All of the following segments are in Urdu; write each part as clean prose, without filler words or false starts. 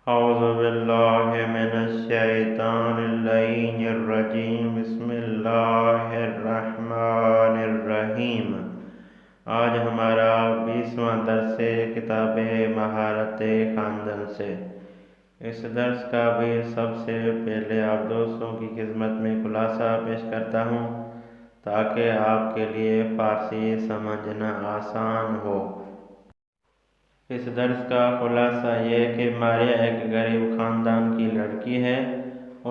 أعوذ بالله من الشيطان اللعين الرجيم بسم اللہ الرحمن الرحیم۔ آج ہمارا 20واں درس کتاب مہارت خواندن سے۔ اس درس کا بھی سب سے پہلے آپ دوستوں کی خدمت میں خلاصہ پیش کرتا ہوں تاکہ آپ کے لیے فارسی سمجھنا آسان ہو۔ اس درس کا خلاصہ یہ ہے کہ ماریا ایک غریب خاندان کی لڑکی ہے۔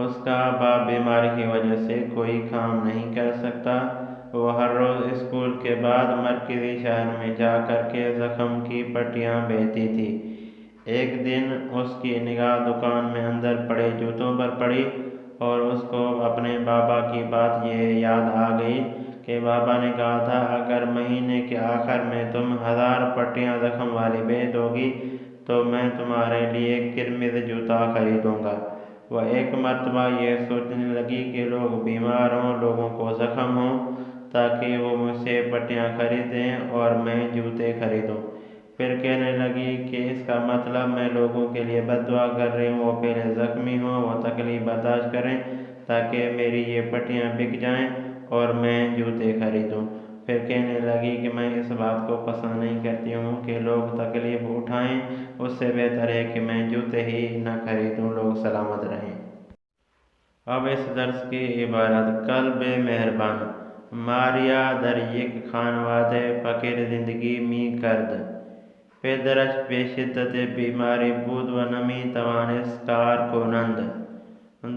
اس کا باپ بیماری کی وجہ سے کوئی کام نہیں کر سکتا۔ وہ ہر روز اسکول کے بعد مرکزی شہر میں جا کر کے زخم کی پٹیاں بیچتی تھی۔ ایک دن اس کی نگاہ دکان میں اندر پڑے جوتوں پر پڑی اور اس کو اپنے بابا کی بات یہ یاد آ گئی کہ بابا نے کہا تھا اگر مہینے کے آخر میں تم 1000 پٹیاں زخم والی بیچ دو گی تو میں تمہارے لیے کرمز جوتا خریدوں گا۔ وہ ایک مرتبہ یہ سوچنے لگی کہ لوگ بیمار ہوں، لوگوں کو زخم ہوں تاکہ وہ مجھ سے پٹیاں خریدیں اور میں جوتے خریدوں۔ پھر کہنے لگی کہ اس کا مطلب میں لوگوں کے لیے بد دعا کر رہی ہوں، وہ پہلے زخمی ہوں، وہ تکلیف برداشت کریں تاکہ میری یہ پٹیاں بک جائیں اور میں جوتے خریدوں۔ پھر کہنے لگی کہ میں اس بات کو پسند نہیں کرتی ہوں کہ لوگ تکلیف اٹھائیں، اس سے بہتر ہے کہ میں جوتے ہی نہ خریدوں، لوگ سلامت رہیں۔ اب اس درس کی عبارت قلب مہربان۔ ماریا در یک خانواده فقیر زندگی می کرد. پدرش به شدت بیماری بود و نمی توانست کار کنند.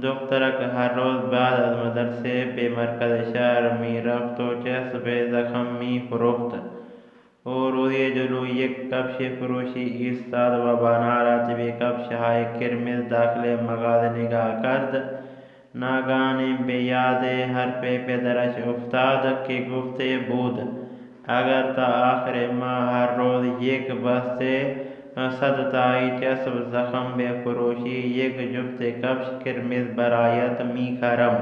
دخترک هر روز بعد از مدرسه به مرکز شهر می رفت و چسب زخم می فروخت. او روزی جلو یک کفش فروشی ایستاد و با ناراضی به کفش‌های کرمز داخل مغازه نگاه کرد. ناگهان به یاد حرف پدرش افتاد که گفته بود اگر تا آخر ماه هر روز یک بسته 100 تایی چسب زخم بفروشی یک جفت کفش کرمز برایت می‌خرم.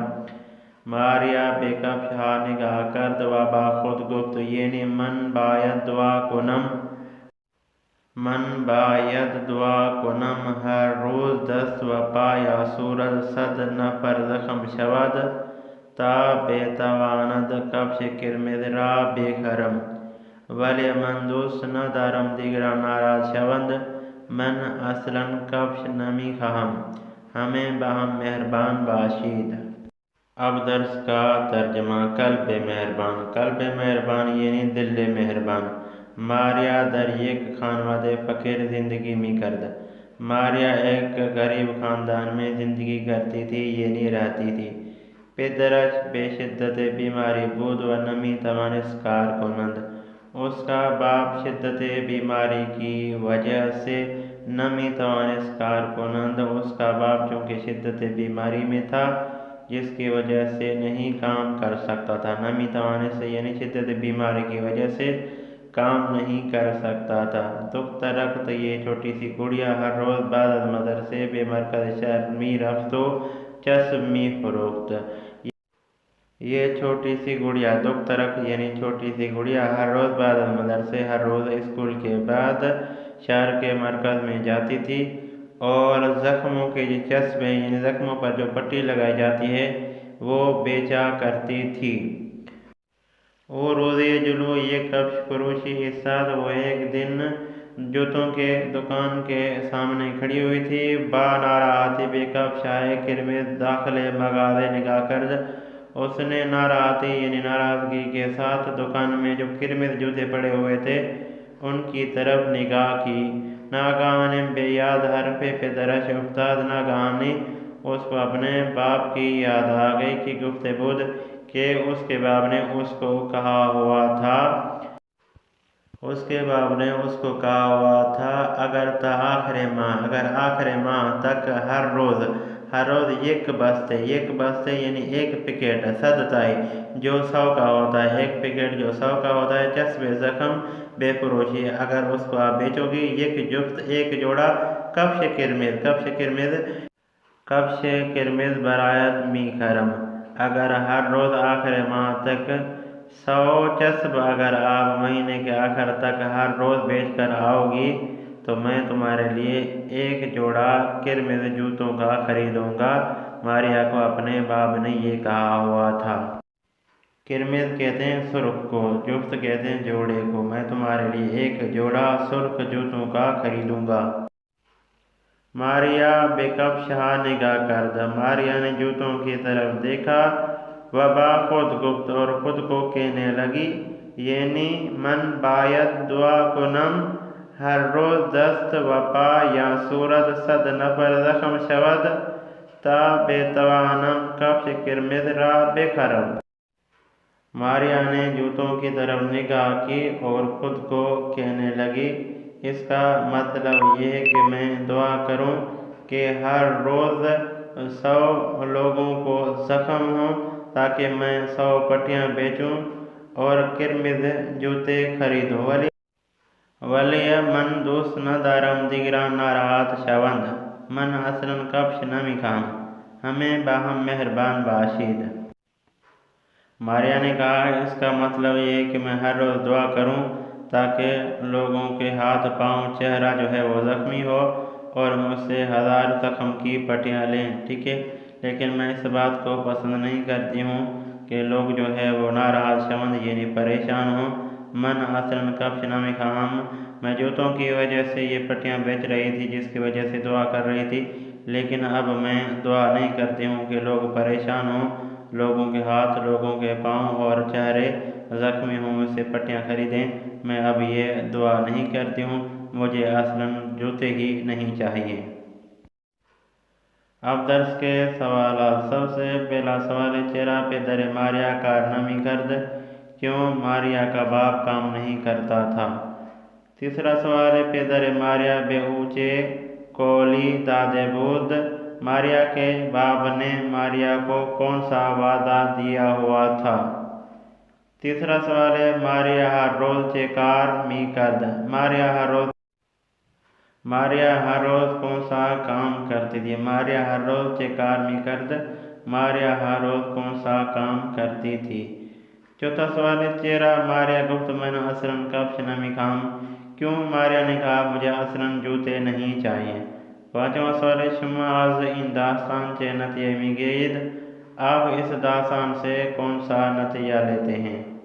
ماریا به کفش‌ها نگاه کرد و با خود گفت یعنی من باید دعا کنم هر روز دست و پا یا صورت 100 نفر زخم شود تا بتواند کفش کرمز را بخرم. ولی من دوست ندارم دیگران ناراض شوند. من اصلا کفش نمی‌خواهم. ہمیں باہم مہربان باشید۔ اب درس کا ترجمہ۔ قلب مہربان۔ قلب مہربان یعنی دل مہربان۔ ماریا در یک خانواده فقیر زندگی می کرد۔ ماریا ایک غریب خاندان میں زندگی کرتی تھی یعنی رہتی تھی۔ پدرش به شدت بیماری بود و نمی توانست کار کنند. اس کا باپ شدت بیماری کی وجہ سے نمی توانست کار کنند۔ اس کا باپ چونکہ شدت بیماری میں تھا جس کی وجہ سے نہیں کام کر سکتا تھا۔ نمی توانست یعنی شدت بیماری کی وجہ سے کام نہیں کر سکتا تھا۔ دخترک یہ چھوٹی سی گڑیا ہر روز بعد از مدرسے به مرکز شهر می رفت و چسب می فروخت۔ یہ چھوٹی سی گڑیا دخترک یعنی چھوٹی سی گڑیا ہر روز بعد از مدرسے ہر روز اسکول کے بعد شہر کے مرکز میں جاتی تھی اور زخموں کے جو چسبیں یعنی زخموں پر جو پٹی لگائی جاتی ہے وہ بیچا کرتی تھی۔ وہ روزی جلو یہ کفش فروشی ایستاد۔ وہ ایک دن جوتوں کے دکان کے سامنے کھڑی ہوئی تھی۔ با ناراحتی بے کفش‌های کرمز داخل مغازه نگاه کرد۔ اس نے ناراحتی یعنی ناراضگی کے ساتھ دکان میں جو کرمز جوتے پڑے ہوئے تھے ان کی طرف نگاہ کی۔ ناگہان به یاد حرف پدرش افتاد۔ ناگہان اس کو اپنے باپ کی یاد آ گئی کہ گفتے بود کہ اس کے باپ نے اس کو کہا ہوا تھا اگر تا آخر ماہ تک ہر روز یک بستے یعنی ایک پیکٹ 100 تائی جو 100 کا ہوتا ہے، ایک پیکٹ جو 100 کا ہوتا ہے چسب زخم بے فروشی اگر اس کو آپ بیچو گی یک جفت ایک جوڑا کفش کرمز برایت می‌خرم۔ اگر ہر روز آخر ماہ تک 100 چسب اگر آپ مہینے کے آخر تک ہر روز بیچ کر آؤ گی تو میں تمہارے لیے ایک جوڑا کرمز جوتوں کا خریدوں گا۔ ماریا کو اپنے باپ نے یہ کہا ہوا تھا۔ کرمز کہتے ہیں سرخ کو، جفت کہتے ہیں جوڑے کو۔ میں تمہارے لیے ایک جوڑا سرخ جوتوں کا خریدوں گا۔ ماریا بےکفشہا نگاہ کرد۔ ماریا نے جوتوں کی طرف دیکھا، وبخود گفت اور خود کو کہنے لگی، یعنی من باید دعا کنم ہر روز دست و پا یا صورت 100 نفر زخم شود تا بتوانم کفش کرمز را بخرم۔ ماریا نے جوتوں کی طرف نگاہ کی اور خود کو کہنے لگی، اس کا مطلب یہ ہے کہ میں دعا کروں کہ ہر روز 100 لوگوں کو زخم ہوں تاکہ میں 100 پٹیاں بیچوں اور کرمز جوتے خریدوں۔ ولی من دوست ندارم دیگران ناراحت شوند۔ من اصلاً کفش نمیخواهم۔ ہمیں باہم مہربان باشید۔ ماریا نے کہا، اس کا مطلب یہ ہے کہ میں ہر روز دعا کروں تاکہ لوگوں کے ہاتھ پاؤں چہرہ جو ہے وہ زخمی ہو اور مجھ سے 1000 زخم کی پٹیاں لیں، ٹھیک ہے؟ لیکن میں اس بات کو پسند نہیں کرتی ہوں کہ لوگ جو ہے وہ ناراحت شوند یعنی پریشان ہوں۔ من اصلاً کفش نمیخواهم۔ میں جوتوں کی وجہ سے یہ پٹیاں بیچ رہی تھی جس کی وجہ سے دعا کر رہی تھی، لیکن اب میں دعا نہیں کرتی ہوں کہ لوگ پریشان ہوں، لوگوں کے ہاتھ، لوگوں کے پاؤں اور چہرے زخمی ہوں، مجھ سے پٹیاں خریدیں۔ میں اب یہ دعا نہیں کرتی ہوں، مجھے اصلاً جوتے ہی نہیں چاہیے۔ اب درس کے سوالات۔ سب سے پہلا سوال ہے، چہرہ پہ در ماریا کار نمی کرد۔ کیوں ماریا کا باپ کام نہیں کرتا تھا؟ تیسرا سوال ہے، پدر ماریا بے اونچے کولی دادے بود۔ ماریا کے باپ نے ماریا کو کون سا وعدہ دیا ہوا تھا؟ تیسرا سوال ہے، ماریا ہر روز چے کار می کرد۔ ماریا ہر روز کون سا کام کرتی تھی؟ ماریا ہر روز چے کار می کرد۔ ماریا ہر روز کون سا کام کرتی تھی؟ چوتھا سوال ہے، چہرہ ماریا گفت من اصلاً کفش نمیخواهم۔ کیوں ماریا نے کہا مجھے اصلاً جوتے نہیں چاہیے؟ پانچواں سوال ہے، شما از این داستان چه نتیجے میگیرید؟ آپ اس داستان سے کون سا نتیجہ لیتے ہیں؟